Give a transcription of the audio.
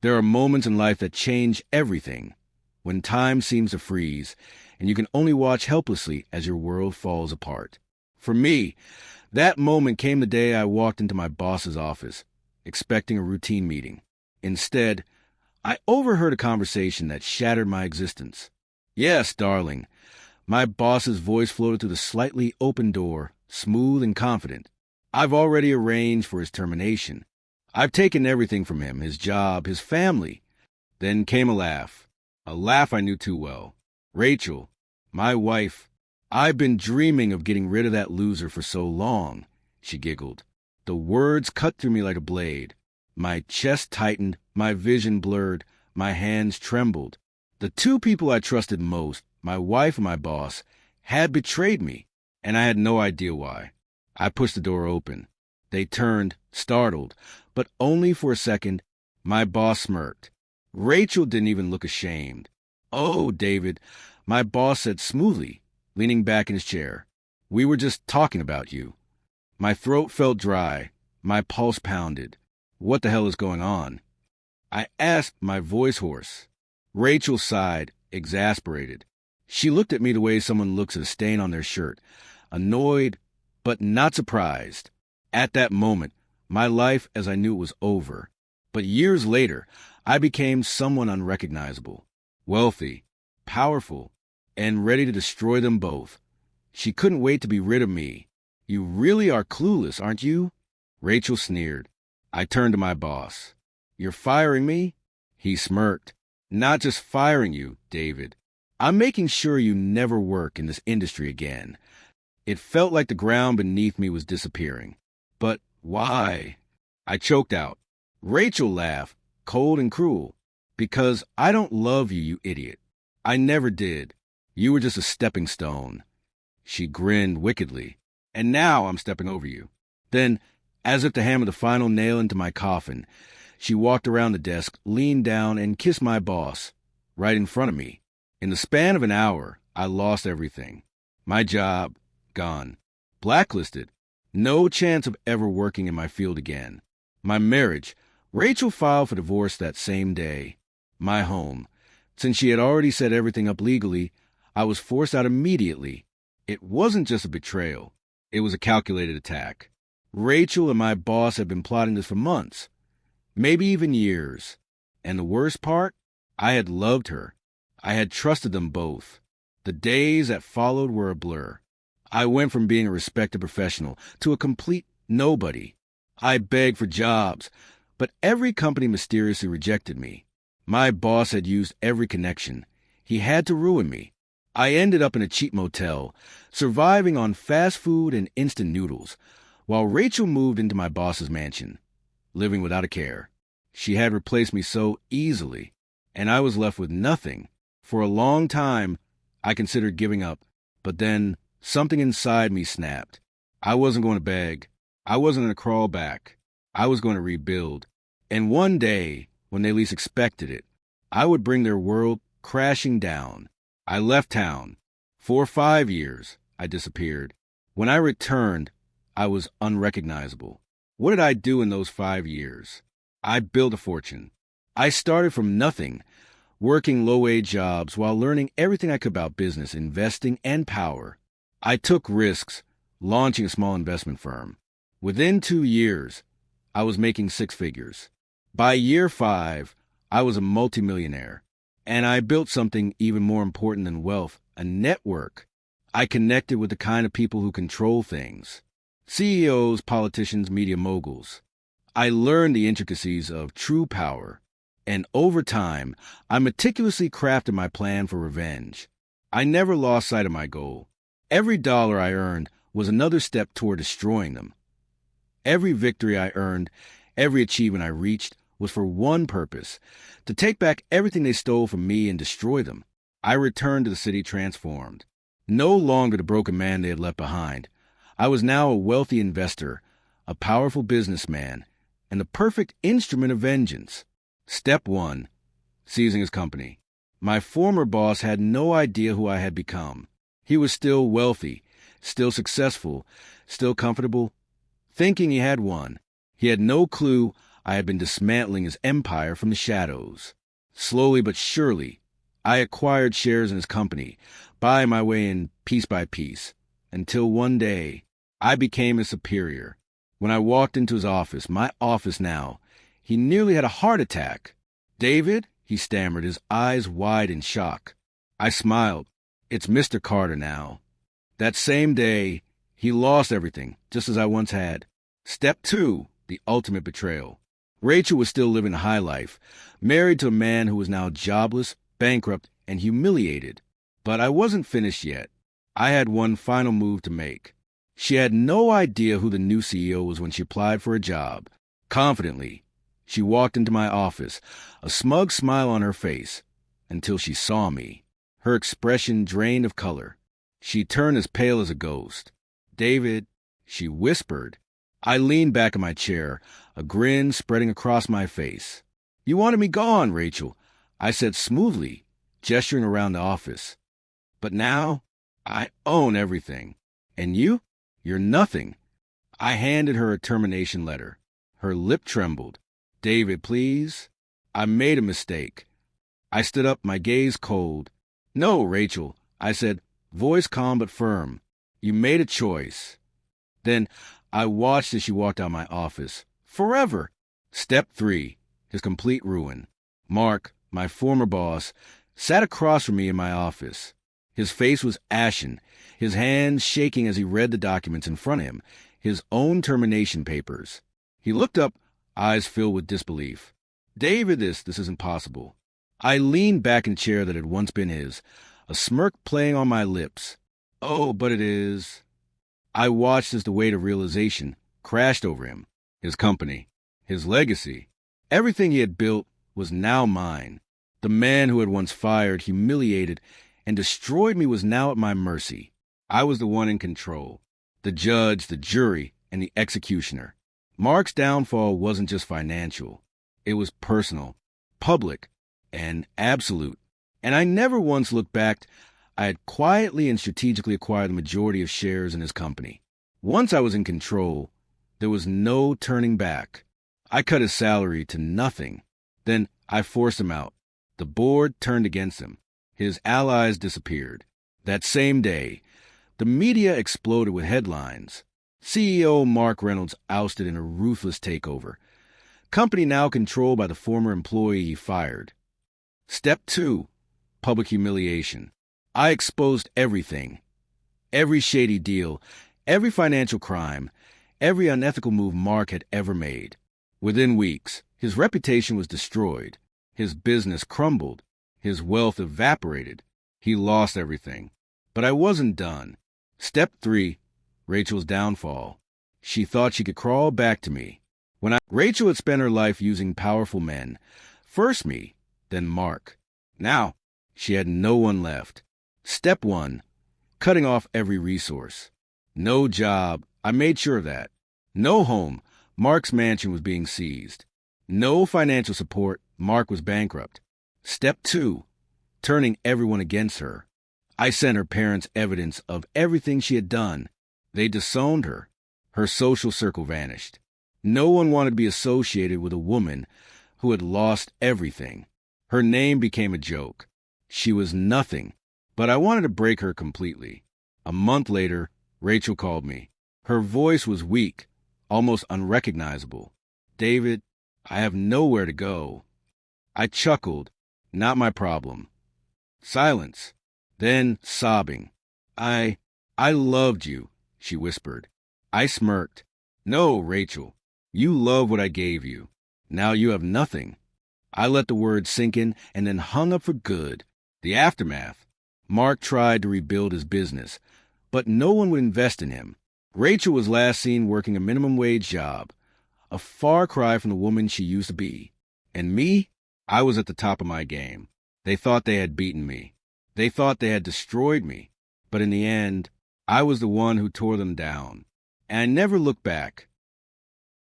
There are moments in life that change everything, when time seems to freeze, and you can only watch helplessly as your world falls apart. For me, that moment came the day I walked into my boss's office, expecting a routine meeting. Instead, I overheard a conversation that shattered my existence. "Yes, darling." My boss's voice floated through the slightly open door, smooth and confident. "I've already arranged for his termination. I've taken everything from him, his job, his family." Then came a laugh I knew too well. "Rachel, my wife, I've been dreaming of getting rid of that loser for so long," she giggled. The words cut through me like a blade. My chest tightened, my vision blurred, my hands trembled. The two people I trusted most, my wife and my boss, had betrayed me, and I had no idea why. I pushed the door open. They turned, startled, but only for a second. My boss smirked. Rachel didn't even look ashamed. "Oh, David," my boss said smoothly, leaning back in his chair. "We were just talking about you." My throat felt dry. My pulse pounded. What the hell is going on? I asked, my voice hoarse. Rachel sighed, exasperated. She looked at me the way someone looks at a stain on their shirt, annoyed, but not surprised. At that moment, my life as I knew it was over. But years later, I became someone unrecognizable, wealthy, powerful, and ready to destroy them both. She couldn't wait to be rid of me. "You really are clueless, aren't you?" Rachel sneered. I turned to my boss. "You're firing me?" He smirked. "Not just firing you, David. I'm making sure you never work in this industry again." It felt like the ground beneath me was disappearing. "But why?" I choked out. Rachel laughed, cold and cruel. "Because I don't love you, you idiot. I never did. You were just a stepping stone." She grinned wickedly. "And now I'm stepping over you." Then, as if to hammer the final nail into my coffin, she walked around the desk, leaned down, and kissed my boss, right in front of me. In the span of an hour, I lost everything. My job, gone. Blacklisted. No chance of ever working in my field again. My marriage. Rachel filed for divorce that same day. My home. Since she had already set everything up legally, I was forced out immediately. It wasn't just a betrayal. It was a calculated attack. Rachel and my boss had been plotting this for months, maybe even years. And the worst part? I had loved her. I had trusted them both. The days that followed were a blur. I went from being a respected professional to a complete nobody. I begged for jobs, but every company mysteriously rejected me. My boss had used every connection. He had to ruin me. I ended up in a cheap motel, surviving on fast food and instant noodles, while Rachel moved into my boss's mansion, living without a care. She had replaced me so easily, and I was left with nothing. For a long time, I considered giving up, but then something inside me snapped. I wasn't going to beg. I wasn't going to crawl back. I was going to rebuild. And one day, when they least expected it, I would bring their world crashing down. I left town. For 5 years, I disappeared. When I returned, I was unrecognizable. What did I do in those 5 years? I built a fortune. I started from nothing, working low-wage jobs while learning everything I could about business, investing, and power. I took risks, launching a small investment firm. Within 2 years, I was making 6 figures. By year 5, I was a multimillionaire. And I built something even more important than wealth, a network. I connected with the kind of people who control things. CEOs, politicians, media moguls. I learned the intricacies of true power. And over time, I meticulously crafted my plan for revenge. I never lost sight of my goal. Every dollar I earned was another step toward destroying them. Every victory I earned, every achievement I reached, was for one purpose, to take back everything they stole from me and destroy them. I returned to the city transformed. No longer the broken man they had left behind. I was now a wealthy investor, a powerful businessman, and the perfect instrument of vengeance. Step 1. Seizing his company. My former boss had no idea who I had become. He was still wealthy, still successful, still comfortable, thinking he had won. He had no clue I had been dismantling his empire from the shadows. Slowly but surely, I acquired shares in his company, buying my way in piece by piece, until one day, I became his superior. When I walked into his office, my office now, he nearly had a heart attack. "David?" he stammered, his eyes wide in shock. I smiled. "It's Mr. Carter now." That same day, he lost everything, just as I once had. Step 2, the ultimate betrayal. Rachel was still living a high life, married to a man who was now jobless, bankrupt, and humiliated. But I wasn't finished yet. I had one final move to make. She had no idea who the new CEO was when she applied for a job. Confidently, she walked into my office, a smug smile on her face, until she saw me. Her expression drained of color. She turned as pale as a ghost. "David," she whispered. I leaned back in my chair, a grin spreading across my face. "You wanted me gone, Rachel," I said smoothly, gesturing around the office. "But now, I own everything. And you? You're nothing." I handed her a termination letter. Her lip trembled. "David, please. I made a mistake." I stood up, my gaze cold. "No, Rachel," I said, voice calm but firm. "You made a choice." Then I watched as she walked out of my office. Forever. Step 3, his complete ruin. Mark, my former boss, sat across from me in my office. His face was ashen, his hands shaking as he read the documents in front of him, his own termination papers. He looked up, eyes filled with disbelief. "David, this isn't possible." I leaned back in the chair that had once been his, a smirk playing on my lips. "Oh, but it is." I watched as the weight of realization crashed over him. His company, his legacy, everything he had built was now mine. The man who had once fired, humiliated, and destroyed me was now at my mercy. I was the one in control, the judge, the jury, and the executioner. Mark's downfall wasn't just financial. It was personal, public, and absolute. And I never once looked back. I had quietly and strategically acquired the majority of shares in his company. Once I was in control, there was no turning back. I cut his salary to nothing. Then I forced him out. The board turned against him. His allies disappeared. That same day, the media exploded with headlines. CEO Mark Reynolds ousted in a ruthless takeover. Company now controlled by the former employee he fired. Step 2, public humiliation. I exposed everything. Every shady deal, every financial crime, every unethical move Mark had ever made. Within weeks, his reputation was destroyed. His business crumbled. His wealth evaporated. He lost everything. But I wasn't done. Step 3, Rachel's downfall. She thought she could crawl back to me. Rachel had spent her life using powerful men. First me, then Mark. Now, she had no one left. Step 1, cutting off every resource. No job, I made sure of that. No home, Mark's mansion was being seized. No financial support, Mark was bankrupt. Step 2, turning everyone against her. I sent her parents evidence of everything she had done. They disowned her. Her social circle vanished. No one wanted to be associated with a woman who had lost everything. Her name became a joke. She was nothing, but I wanted to break her completely. A month later, Rachel called me. Her voice was weak, almost unrecognizable. "David, I have nowhere to go." I chuckled. Not my problem. Silence. Then sobbing. I loved you," she whispered. I smirked. "No, Rachel. You love what I gave you. Now you have nothing." I let the words sink in and then hung up for good. The aftermath. Mark tried to rebuild his business, but no one would invest in him. Rachel was last seen working a minimum wage job, a far cry from the woman she used to be. And me? I was at the top of my game. They thought they had beaten me. They thought they had destroyed me. But in the end, I was the one who tore them down. And I never looked back.